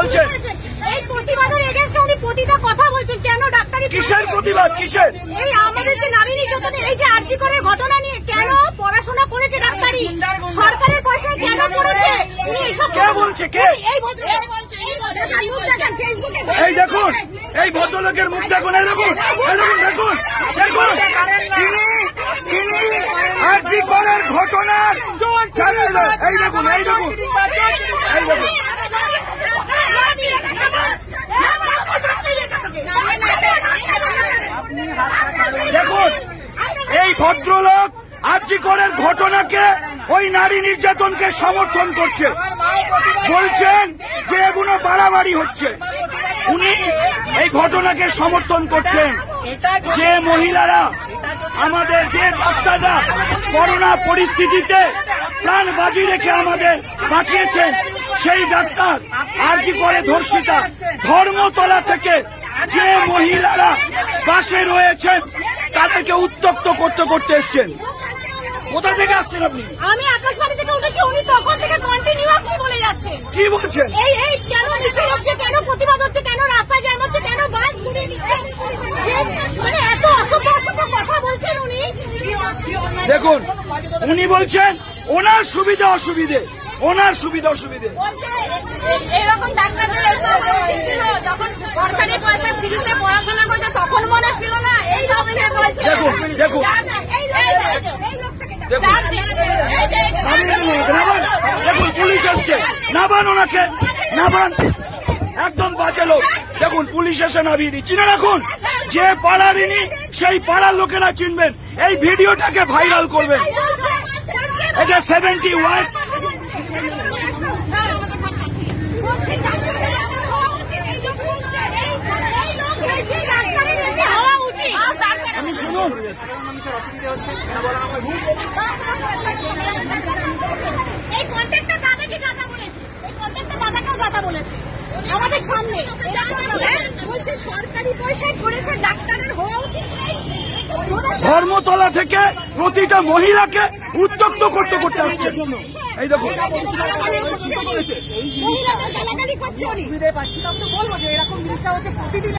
বলছেন? এই প্রতিবাদের এগেইনস্টে উনি প্রতিটা কথা বলছেন। কেন ডাক্তারি কিসের প্রতিবাদ? কিসের? এই আমাদের যে নারী নির্যাতন, এই যে আরজি করের ঘটনা নিয়ে কেন পড়াশোনা করেছে ডাক্তারি, সরকারের পয়সায় কেন করেছে? কে বলছে? কে? এই দেখুন, এই ভদ্রলোকের মুখ দেখুন, এই দেখুন, দেখুন, দেখুন, তিনি আরজি করের ঘটনার এই দেখুন, এই দেখুন, এই দেখুন, দেখুন, এই ভদ্রলোক আরজি করের ঘটনাকে, ওই নারী নির্যাতনকে সমর্থন করছে, বলছেন যে এগুলো বাড়াবাড়ি হচ্ছে। উনি এই ঘটনাকে সমর্থন করছেন। যে মহিলারা, আমাদের যে ডাক্তাররা করোনা পরিস্থিতিতে প্রাণ বাজি রেখে আমাদের বাঁচিয়েছেন, সেই ডাক্তার আরজি করে ধর্ষিতা ধর্মতলা থেকে যে মহিলারা বাসে রয়েছেন তাদেরকে উত্তক্ত করতে করতে এসছেন। কোথা থেকে আসছেন আপনি? আমি আকাশবাণী থেকে উঠেছি, উনি তখন থেকে কন্টিনিউয়াসলি বলে যাচ্ছেন। কি বলছেন? এই কেন মিছিল হচ্ছে, কেন প্রতিবাদ হচ্ছে, কেন রাস্তায় জ্যাম হচ্ছে, কেন বাস ঘুরিয়ে নিচ্ছে, মানে এত অসভ্য অসভ্য কথা বলছেন উনি। দেখুন, উনি বলছেন ওনার সুবিধা অসুবিধে, ওনার সুবিধা অসুবিধে। এরকম ডাক্তারদের যখন সরকারি পয়সা ফ্রিতে পড়াশোনা করছে তখন মনে ছিল না এই ধরনের হয়েছে। দেখুন, দেখুন, দেখুন, পুলিশ আসছে, নাবান ওনাকে, নাবান, একদম বাজে লোক। দেখুন, পুলিশ এসে নামিয়ে দিচ্ছি না। রাখুন, যে পাড়ার ইনি, সেই পাড়ার লোকেরা চিনবেন, এই ভিডিওটাকে ভাইরাল করবেন। এটা 71 আমি শুনুন, এই কন্ট্রাক্টর দাদাকে যাতা বলেছে, এই কন্ট্রাক্টর দাদাকেও যাতা বলেছে আমাদের সামনে। বলছে সরকারি পয়সায় করেছে, ডাক্তারের হওয়া উচিত। ধর্মতলা থেকে প্রতিটা মহিলাকে উত্তক্ত করতে করতে আসছে। এই দেখুন, মহিলাদের গালাগালি করছে উনি। বলবো যে এরকম জিনিসটা হচ্ছে প্রতিদিন।